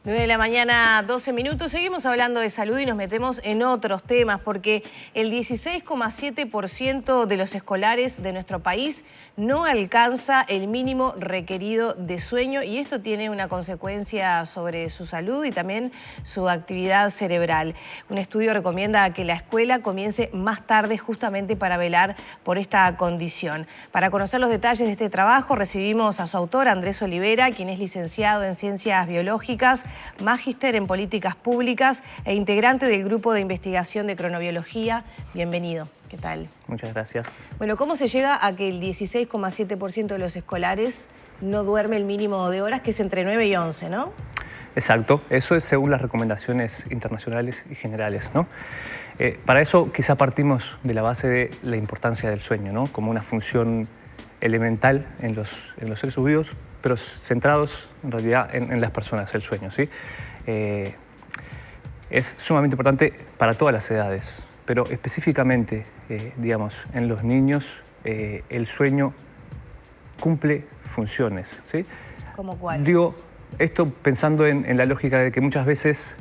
9 de la mañana, 12 minutos. Seguimos hablando de salud y nos metemos en otros temas porque el 16,7% de los escolares de nuestro país no alcanza el mínimo requerido de sueño y esto tiene una consecuencia sobre su salud y también su actividad cerebral. Un estudio recomienda que la escuela comience más tarde justamente para velar por esta condición. Para conocer los detalles de este trabajo recibimos a su autor, Andrés Olivera, quien es licenciado en Ciencias Biológicas, magíster en Políticas Públicas e integrante del Grupo de Investigación de Cronobiología. Bienvenido. ¿Qué tal? Muchas gracias. Bueno, ¿cómo se llega a que el 16,7% de los escolares no duerme el mínimo de horas, que es entre 9 y 11, ¿no? Exacto. Eso es según las recomendaciones internacionales y generales, ¿no? Para eso quizá partimos de la base de la importancia del sueño, ¿no? Como una función elemental en los seres vivos, pero centrados en realidad en las personas, el sueño, ¿sí? Es sumamente importante para todas las edades, pero específicamente, digamos, en los niños, el sueño cumple funciones, ¿sí? ¿Cómo cuál? Digo esto pensando en la lógica de que muchas veces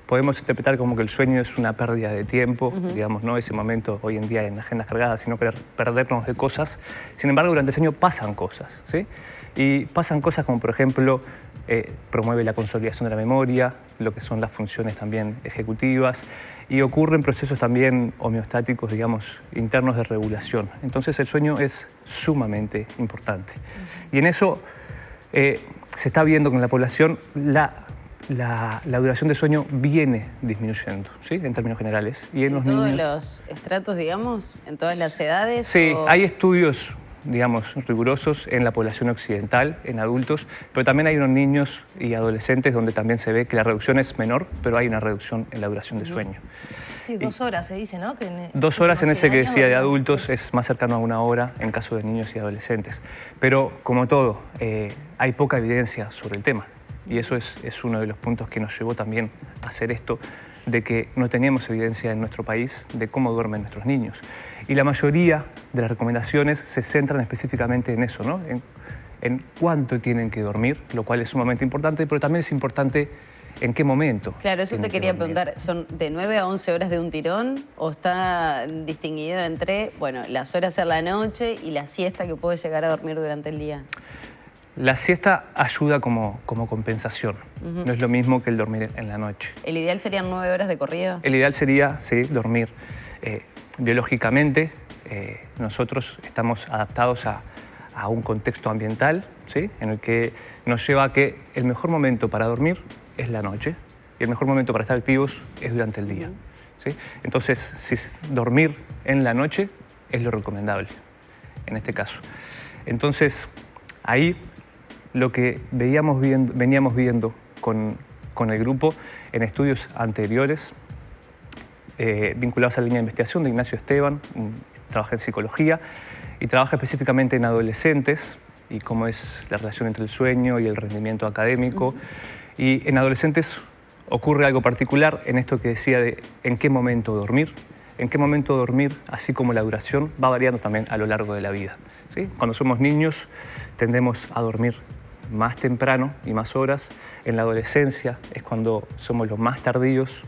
podemos interpretar como que el sueño es una pérdida de tiempo, digamos, ¿no? Ese momento hoy en día en agendas cargadas, sino perdernos de cosas. Sin embargo, durante el sueño pasan cosas, ¿sí? Y pasan cosas como, por ejemplo, promueve la consolidación de la memoria, lo que son las funciones también ejecutivas, y ocurren procesos también homeostáticos, digamos, internos de regulación. Entonces el sueño es sumamente importante. Y en eso se está viendo con la población la duración de sueño viene disminuyendo, ¿sí? En términos generales. Y en los todos niños, los estratos, digamos, en todas las edades. Sí, o... hay estudios, digamos, rigurosos en la población occidental, en adultos, pero también hay unos niños y adolescentes donde también se ve que la reducción es menor, pero hay una reducción en la duración de sueño. Sí, 2 horas se dice, ¿no? Que 2 horas en ese que años, decía de ¿no? adultos es más cercano a 1 hora en caso de niños y adolescentes. Pero, como todo, hay poca evidencia sobre el tema. Y eso es uno de los puntos que nos llevó también a hacer esto, de que no teníamos evidencia en nuestro país de cómo duermen nuestros niños. Y la mayoría de las recomendaciones se centran específicamente en eso, ¿no? En cuánto tienen que dormir, lo cual es sumamente importante, pero también es importante en qué momento. Claro, eso te tienen que quería dormir. preguntar. ¿Son de 9 a 11 horas de un tirón o está distinguido entre, bueno, las horas en la noche y la siesta que puede llegar a dormir durante el día? La siesta ayuda como compensación. No es lo mismo que el dormir en la noche. ¿El ideal serían 9 horas de corrido? El ideal sería, sí, dormir. Biológicamente, nosotros estamos adaptados a un contexto ambiental, ¿sí? En el que nos lleva a que el mejor momento para dormir es la noche y el mejor momento para estar activos es durante el día, ¿sí? Entonces, dormir en la noche es lo recomendable en este caso. Entonces, ahí lo que veníamos viendo con el grupo en estudios anteriores, vinculados a la línea de investigación de Ignacio Esteban, trabaja en psicología y trabaja específicamente en adolescentes y cómo es la relación entre el sueño y el rendimiento académico. Y en adolescentes ocurre algo particular en esto que decía de en qué momento dormir. En qué momento dormir, así como la duración, va variando también a lo largo de la vida, ¿sí? Cuando somos niños tendemos a dormir más temprano y más horas. En la adolescencia es cuando somos los más tardíos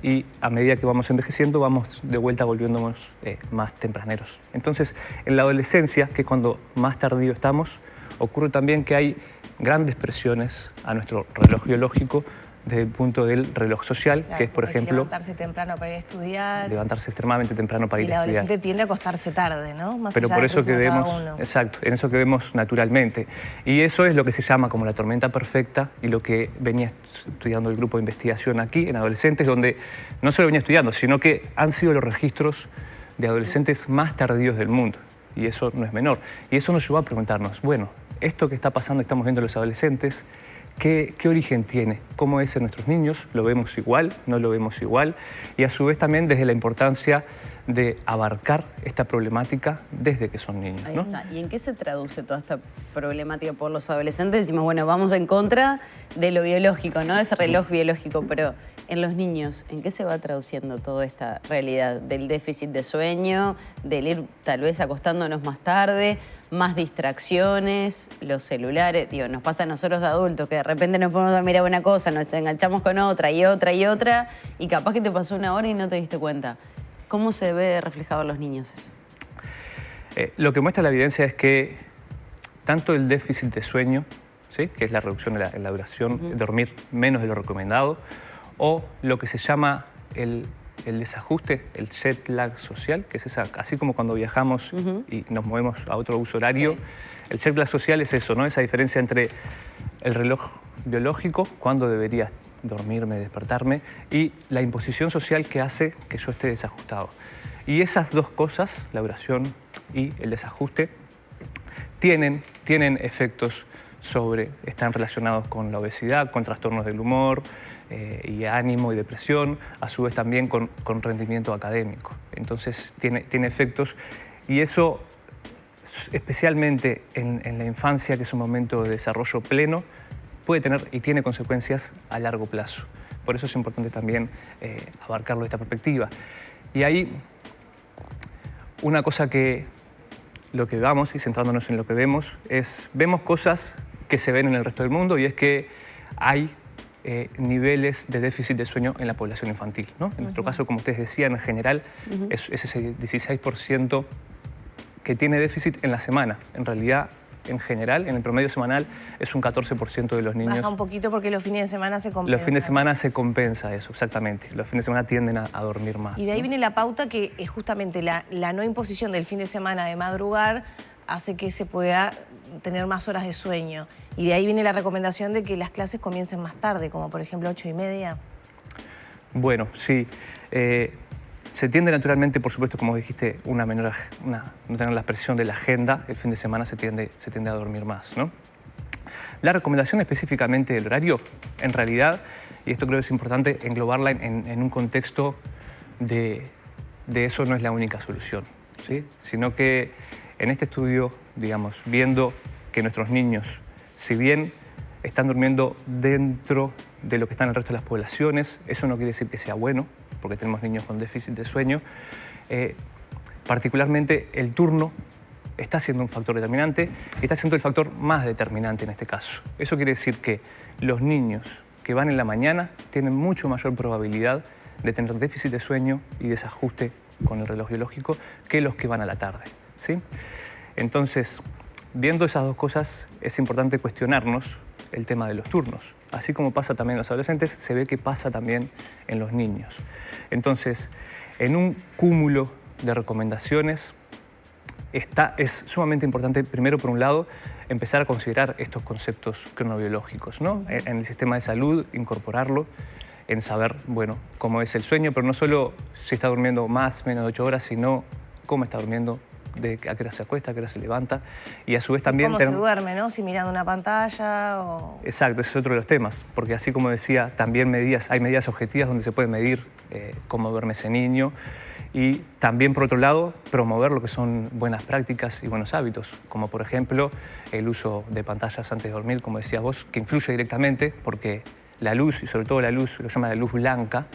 y a medida que vamos envejeciendo vamos de vuelta volviéndonos más tempraneros. Entonces, en la adolescencia, que es cuando más tardío estamos, ocurre también que hay grandes presiones a nuestro reloj biológico desde el punto del reloj social, Claro, que es, por hay que ejemplo, levantarse temprano para ir a estudiar. levantarse extremadamente temprano para Y ir el a estudiar. adolescente tiende a acostarse tarde, ¿no? Más Pero allá por del eso que ritmo de cada vemos, uno. exacto, en eso que vemos naturalmente. Y eso es lo que se llama como la tormenta perfecta y lo que venía estudiando el grupo de investigación aquí en adolescentes, donde no solo venía estudiando, sino que han sido los registros de adolescentes más tardíos del mundo. Y eso no es menor. Y eso nos llevó a preguntarnos, bueno, esto que está pasando, estamos viendo en los adolescentes, ¿qué origen tiene? ¿Cómo es en nuestros niños? ¿Lo vemos igual? ¿No lo vemos igual? Y a su vez también desde la importancia de abarcar esta problemática desde que son niños, Ahí ¿no? está. ¿Y en qué se traduce toda esta problemática por los adolescentes? Decimos, bueno, vamos en contra de lo biológico, ¿no? Ese reloj biológico, pero en los niños, ¿en qué se va traduciendo toda esta realidad del déficit de sueño, del ir tal vez acostándonos más tarde, más distracciones, los celulares. Digo, nos pasa a nosotros de adultos que de repente nos ponemos a mirar una cosa, nos enganchamos con otra y otra y otra, y capaz que te pasó una hora y no te diste cuenta. ¿Cómo se ve reflejado en los niños eso? Lo que muestra la evidencia es que tanto el déficit de sueño, ¿sí?, que es la reducción en la duración, dormir menos de lo recomendado, o lo que se llama el desajuste, el jet lag social, que es esa, así como cuando viajamos y nos movemos a otro uso horario, Sí. el jet lag social es eso, ¿no? Esa diferencia entre el reloj biológico, cuándo debería dormirme, despertarme, y la imposición social que hace que yo esté desajustado. Y esas dos cosas, la duración y el desajuste, tienen efectos están relacionados con la obesidad, con trastornos del humor, y ánimo y depresión, a su vez también con rendimiento académico. Entonces tiene efectos, y eso, especialmente en la infancia, que es un momento de desarrollo pleno, puede tener y tiene consecuencias a largo plazo. Por eso es importante también abarcarlo de esta perspectiva. Y ahí, una cosa que lo que vamos, y centrándonos en lo que vemos cosas que se ven en el resto del mundo, y es que hay niveles de déficit de sueño en la población infantil, ¿no? En nuestro caso, como ustedes decían, en general es ese 16% que tiene déficit en la semana. En realidad, en general, en el promedio semanal, es un 14% de los niños. Baja un poquito porque los fines de semana se compensa. Los fines de semana se compensa eso, exactamente. Los fines de semana tienden a dormir más. Y de ahí ¿no? viene la pauta que es justamente la no imposición del fin de semana de madrugar hace que se pueda tener más horas de sueño. Y de ahí viene la recomendación de que las clases comiencen más tarde, como por ejemplo 8:30. Bueno, sí. Se tiende naturalmente, por supuesto, como dijiste, no tener la presión de la agenda, el fin de semana se tiende a dormir más, ¿no? La recomendación específicamente del horario, en realidad, y esto creo que es importante englobarla en un contexto de eso no es la única solución, ¿sí? Sino que en este estudio, digamos, viendo que nuestros niños, si bien están durmiendo dentro de lo que está en el resto de las poblaciones, eso no quiere decir que sea bueno, porque tenemos niños con déficit de sueño. Particularmente el turno está siendo un factor determinante y está siendo el factor más determinante en este caso. Eso quiere decir que los niños que van en la mañana tienen mucho mayor probabilidad de tener déficit de sueño y desajuste con el reloj biológico que los que van a la tarde, ¿sí? Entonces, viendo esas dos cosas, es importante cuestionarnos el tema de los turnos. Así como pasa también en los adolescentes, se ve que pasa también en los niños. Entonces, en un cúmulo de recomendaciones, es sumamente importante, primero, por un lado, empezar a considerar estos conceptos cronobiológicos, ¿no? En el sistema de salud, incorporarlo, en saber, bueno, cómo es el sueño, pero no solo si está durmiendo más, menos de 8 horas, sino cómo está durmiendo, a qué hora se acuesta, a qué hora se levanta, y a su vez también... ¿Cómo se duerme, no? Si mirando una pantalla o... Exacto, ese es otro de los temas, porque así como decía, también hay medidas objetivas donde se puede medir cómo duerme ese niño, y también, por otro lado, promover lo que son buenas prácticas y buenos hábitos, como por ejemplo el uso de pantallas antes de dormir, como decías vos, que influye directamente, porque la luz, y sobre todo la luz, lo llama la luz blanca,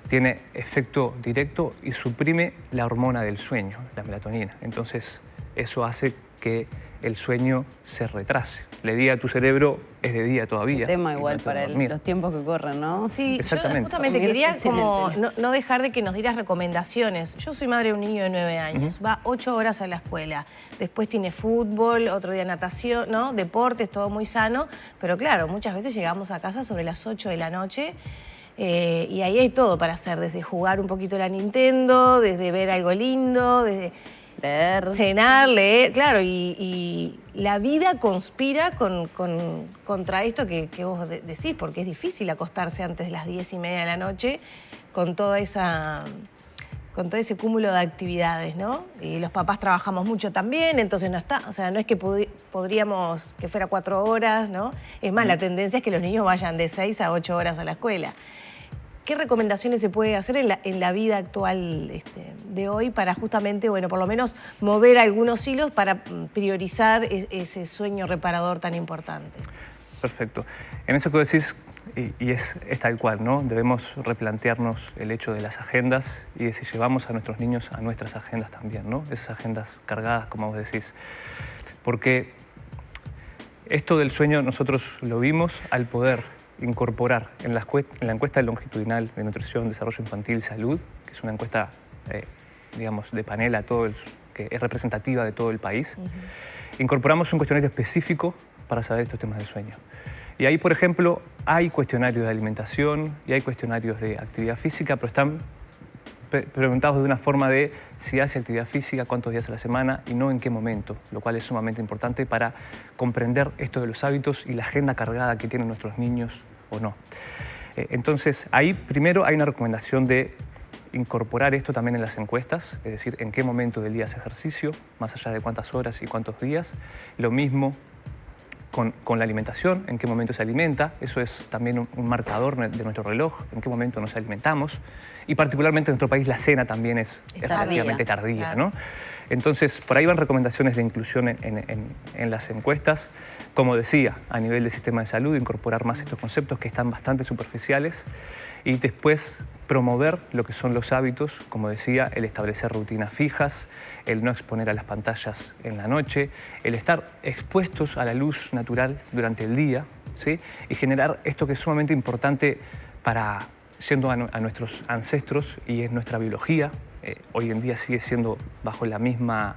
tiene efecto directo y suprime la hormona del sueño, la melatonina. Entonces, eso hace que el sueño se retrase. El día a tu cerebro es de día todavía. Tema igual para los tiempos que corren, ¿no? Sí, exactamente. Yo justamente quería como no dejar de que nos dieras recomendaciones. Yo soy madre de un niño de 9 años, va 8 horas a la escuela, después tiene fútbol, otro día natación, ¿no? Deportes, todo muy sano, pero claro, muchas veces llegamos a casa sobre las 8 de la noche. Y ahí hay todo para hacer, desde jugar un poquito la Nintendo, desde ver algo lindo, desde cenar, leer, claro, y la vida conspira contra esto que vos decís, porque es difícil acostarse antes de las 10:30 de la noche con todo ese cúmulo de actividades, ¿no? Y los papás trabajamos mucho también, entonces no es que podríamos que fuera 4 horas, ¿no? Es más, la tendencia es que los niños vayan de 6 a 8 horas a la escuela. ¿Qué recomendaciones se puede hacer en la vida actual de hoy para justamente, bueno, por lo menos mover algunos hilos para priorizar ese sueño reparador tan importante? Perfecto. En eso que decís, y es tal cual, ¿no? Debemos replantearnos el hecho de las agendas y de si llevamos a nuestros niños a nuestras agendas también, ¿no? Esas agendas cargadas, como vos decís. porque esto del sueño nosotros lo vimos al poder incorporar en la encuesta longitudinal de nutrición, desarrollo infantil y salud, que es una encuesta, digamos, de panel que es representativa de todo el país, incorporamos un cuestionario específico para saber estos temas de sueño. Y ahí, por ejemplo, hay cuestionarios de alimentación y hay cuestionarios de actividad física, pero están preguntados de una forma de si hace actividad física, cuántos días a la semana y no en qué momento, lo cual es sumamente importante para comprender esto de los hábitos y la agenda cargada que tienen nuestros niños o no. Entonces, ahí primero hay una recomendación de incorporar esto también en las encuestas, es decir, en qué momento del día hace ejercicio, más allá de cuántas horas y cuántos días. Lo mismo con la alimentación, en qué momento se alimenta. Eso es también un marcador de nuestro reloj, en qué momento nos alimentamos. Y particularmente en nuestro país la cena también es relativamente tardía, ¿no? Entonces, por ahí van recomendaciones de inclusión en las encuestas. Como decía, a nivel del sistema de salud, incorporar más estos conceptos que están bastante superficiales y después promover lo que son los hábitos, como decía, el establecer rutinas fijas, el no exponer a las pantallas en la noche, el estar expuestos a la luz natural durante el día, ¿sí? Y generar esto que es sumamente importante para, yendo a nuestros ancestros y es nuestra biología, hoy en día sigue siendo bajo la misma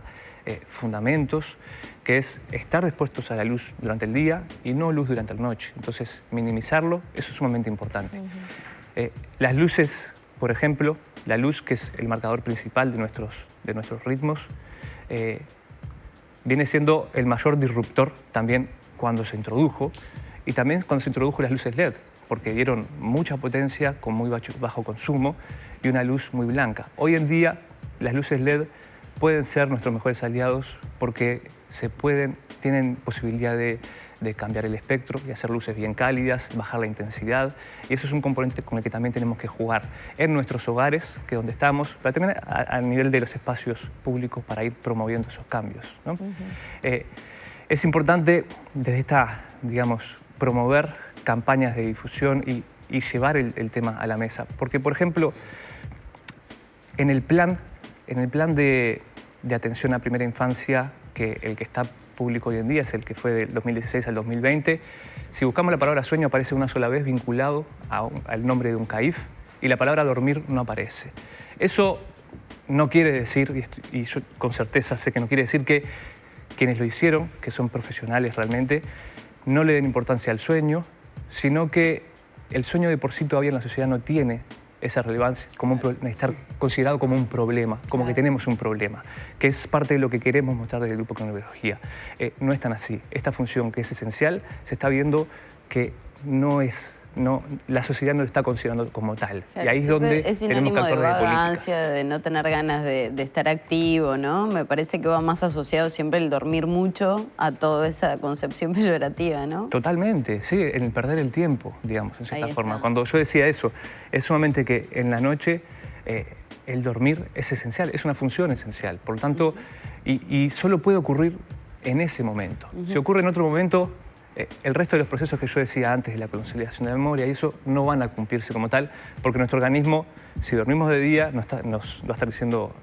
fundamentos, que es estar expuestos a la luz durante el día y no luz durante la noche. Entonces, minimizarlo, eso es sumamente importante. Las luces, por ejemplo, la luz, que es el marcador principal de nuestros ritmos, viene siendo el mayor disruptor también cuando se introdujo y también cuando se introdujo las luces LED, porque dieron mucha potencia con muy bajo consumo y una luz muy blanca. Hoy en día las luces LED pueden ser nuestros mejores aliados porque tienen posibilidad de cambiar el espectro y hacer luces bien cálidas, bajar la intensidad. Y eso es un componente con el que también tenemos que jugar en nuestros hogares, que es donde estamos, pero también a nivel de los espacios públicos para ir promoviendo esos cambios, ¿no? Es importante desde digamos, promover campañas de difusión y llevar el tema a la mesa. Porque, por ejemplo, en el plan de atención a primera infancia, que el que está público hoy en día es el que fue del 2016 al 2020. Si buscamos la palabra sueño aparece una sola vez vinculado al nombre de un CAIF y la palabra dormir no aparece. Eso no quiere decir, y yo con certeza sé que no quiere decir que quienes lo hicieron, que son profesionales realmente, no le den importancia al sueño, sino que el sueño de por sí todavía en la sociedad no tiene esa relevancia, como estar considerado como un problema, como que tenemos un problema, que es parte de lo que queremos mostrar desde el Grupo Cronobiología. No es tan así. Esta función que es esencial se está viendo que la sociedad no lo está considerando como tal. Claro, y ahí es donde es tenemos que sinónimo de actuar de vagancia, políticas. de no tener ganas de estar activo, ¿no? Me parece que va más asociado siempre el dormir mucho a toda esa concepción peyorativa, ¿no? Totalmente, sí, en el perder el tiempo, digamos, en cierta Ahí forma. está. Cuando yo decía eso, es sumamente que en la noche el dormir es esencial, es una función esencial. Por lo tanto, y solo puede ocurrir en ese momento. Si ocurre en otro momento, el resto de los procesos que yo decía antes de la consolidación de la memoria y eso no van a cumplirse como tal, porque nuestro organismo, si dormimos de día, nos va a estar diciendo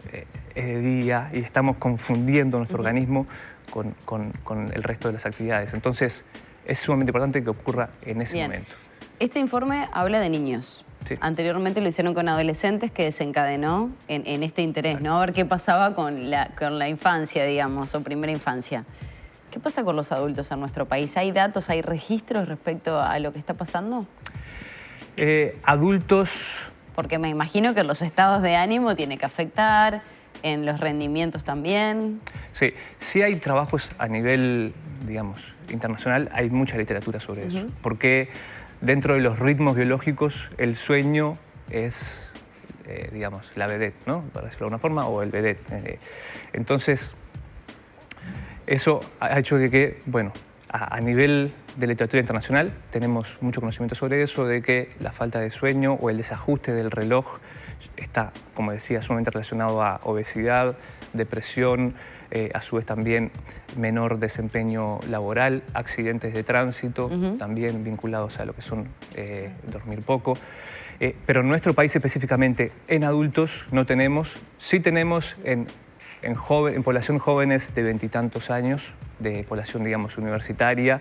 es de día y estamos confundiendo nuestro organismo con el resto de las actividades. Entonces, es sumamente importante que ocurra en ese momento. Este informe habla de niños. Sí. Anteriormente lo hicieron con adolescentes, que desencadenó en este interés, ¿no? A ver qué pasaba con la infancia, digamos, o primera infancia. ¿Qué pasa con los adultos en nuestro país? ¿Hay datos, hay registros respecto a lo que está pasando? Adultos... Porque me imagino que los estados de ánimo tiene que afectar, en los rendimientos también. Sí, sí hay trabajos a nivel, digamos, internacional, hay mucha literatura sobre eso. Porque dentro de los ritmos biológicos, el sueño es, digamos, la vedette, ¿no? Para decirlo de alguna forma, o el vedette. Entonces, eso ha hecho que bueno, a nivel de literatura internacional tenemos mucho conocimiento sobre eso, de que la falta de sueño o el desajuste del reloj está, como decía, sumamente relacionado a obesidad, depresión, a su vez también menor desempeño laboral, accidentes de tránsito, también vinculados a lo que son dormir poco. Pero en nuestro país específicamente, en adultos no tenemos, sí tenemos en en población jóvenes de 20 y tantos años, de población, digamos, universitaria,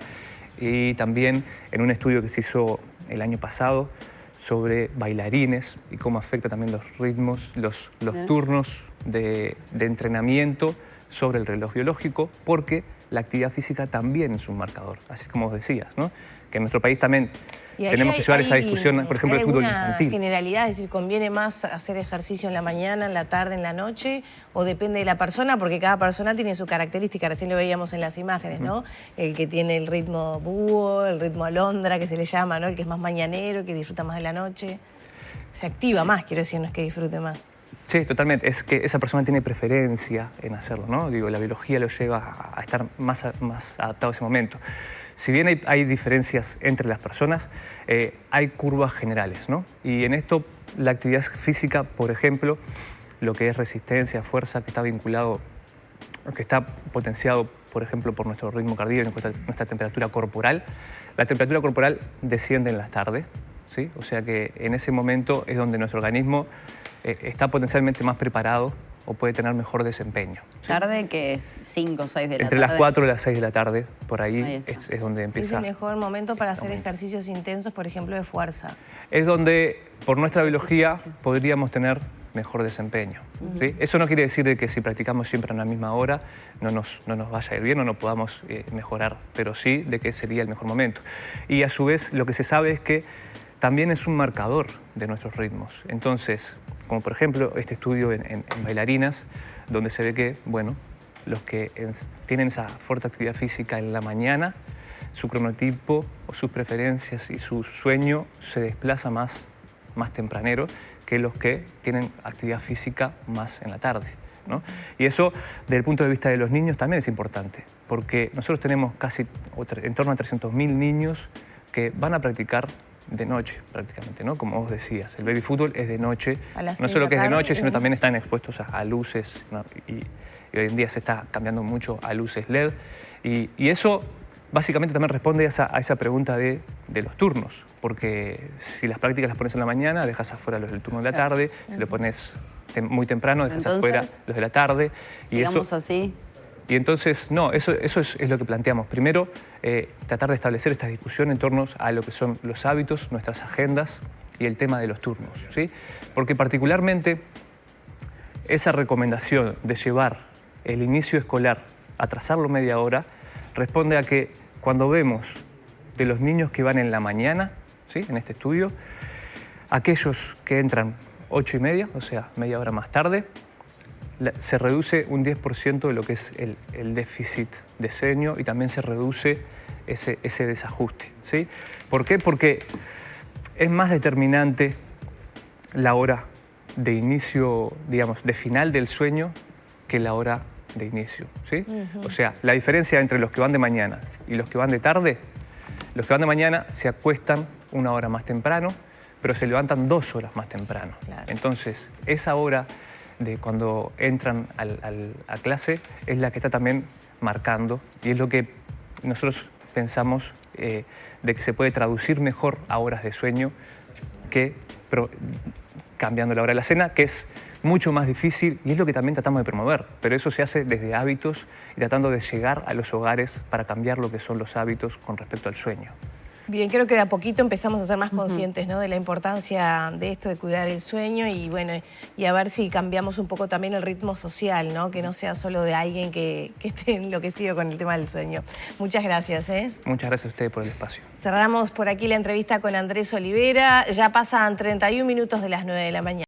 y también en un estudio que se hizo el año pasado sobre bailarines y cómo afecta también los ritmos, los turnos de entrenamiento sobre el reloj biológico, porque la actividad física también es un marcador, así como vos decías, ¿no? Que en nuestro país también tenemos que llevar esa discusión, por ejemplo, el fútbol infantil. Generalidad, es decir, ¿conviene más hacer ejercicio en la mañana, en la tarde, en la noche? ¿O depende de la persona? Porque cada persona tiene su característica, recién lo veíamos en las imágenes, ¿no? El que tiene el ritmo búho, el ritmo alondra, que se le llama, ¿no? El que es más mañanero, que disfruta más de la noche. Se activa más, quiero decir, no es que disfrute más. Sí, totalmente. Es que esa persona tiene preferencia en hacerlo, ¿no? Digo, la biología lo lleva a estar más adaptado a ese momento. Si bien hay diferencias entre las personas, hay curvas generales, ¿no? Y en esto, la actividad física, por ejemplo, lo que es resistencia, fuerza, que está vinculado, que está potenciado, por ejemplo, por nuestro ritmo cardíaco, nuestra temperatura corporal. La temperatura corporal desciende en la tarde, ¿sí? O sea que en ese momento es donde nuestro organismo está potencialmente más preparado o puede tener mejor desempeño. ¿Sí? ¿Tarde que es 5 o 6 de la tarde? Entre las 4 y las 6 de la tarde, por ahí es donde empieza. ¿Es el mejor momento para hacer ejercicios intensos, por ejemplo, de fuerza? Es donde, por nuestra biología, podríamos tener mejor desempeño. ¿Sí? Eso no quiere decir de que si practicamos siempre a la misma hora no nos vaya a ir bien o no podamos mejorar, pero sí de que sería el mejor momento. Y a su vez, lo que se sabe es que también es un marcador de nuestros ritmos. Entonces, como por ejemplo este estudio en bailarinas, donde se ve que, bueno, los que tienen esa fuerte actividad física en la mañana, su cronotipo o sus preferencias y su sueño se desplaza más tempranero que los que tienen actividad física más en la tarde, ¿no? Y eso, desde el punto de vista de los niños, también es importante, porque nosotros tenemos casi en torno a 300.000 niños que van a practicar de noche, prácticamente, ¿no? Como vos decías, el baby fútbol es de noche, no solo que es de noche, sino también están expuestos a luces, ¿no? Y hoy en día se está cambiando mucho a luces LED, y eso básicamente también responde a esa pregunta de los turnos, porque si las prácticas las pones en la mañana, dejas afuera los del turno de la tarde, si lo pones muy temprano, dejas afuera los de la tarde. Sigamos así. Y entonces, no, eso es lo que planteamos. Primero, tratar de establecer esta discusión en torno a lo que son los hábitos, nuestras agendas y el tema de los turnos, ¿sí? Porque particularmente esa recomendación de llevar el inicio escolar, atrasarlo media hora, responde a que cuando vemos de los niños que van en la mañana, ¿sí? En este estudio, aquellos que entran 8:30, o sea, media hora más tarde, se reduce un 10% de lo que es el déficit de sueño y también se reduce ese desajuste, ¿sí? ¿Por qué? Porque es más determinante la hora de inicio, digamos, de final del sueño que la hora de inicio, ¿sí? O sea, la diferencia entre los que van de mañana y los que van de tarde, los que van de mañana se acuestan 1 hora más temprano, pero se levantan 2 horas más temprano. Claro. Entonces, esa hora de cuando entran a clase es la que está también marcando y es lo que nosotros pensamos de que se puede traducir mejor a horas de sueño que cambiando la hora de la cena, que es mucho más difícil y es lo que también tratamos de promover, pero eso se hace desde hábitos y tratando de llegar a los hogares para cambiar lo que son los hábitos con respecto al sueño. Bien, creo que de a poquito empezamos a ser más conscientes, ¿no? De la importancia de esto, de cuidar el sueño y bueno, y a ver si cambiamos un poco también el ritmo social, ¿no? Que no sea solo de alguien que esté enloquecido con el tema del sueño. Muchas gracias, ¿eh? Muchas gracias a ustedes por el espacio. Cerramos por aquí la entrevista con Andrés Olivera. Ya pasan 31 minutos de las 9 de la mañana.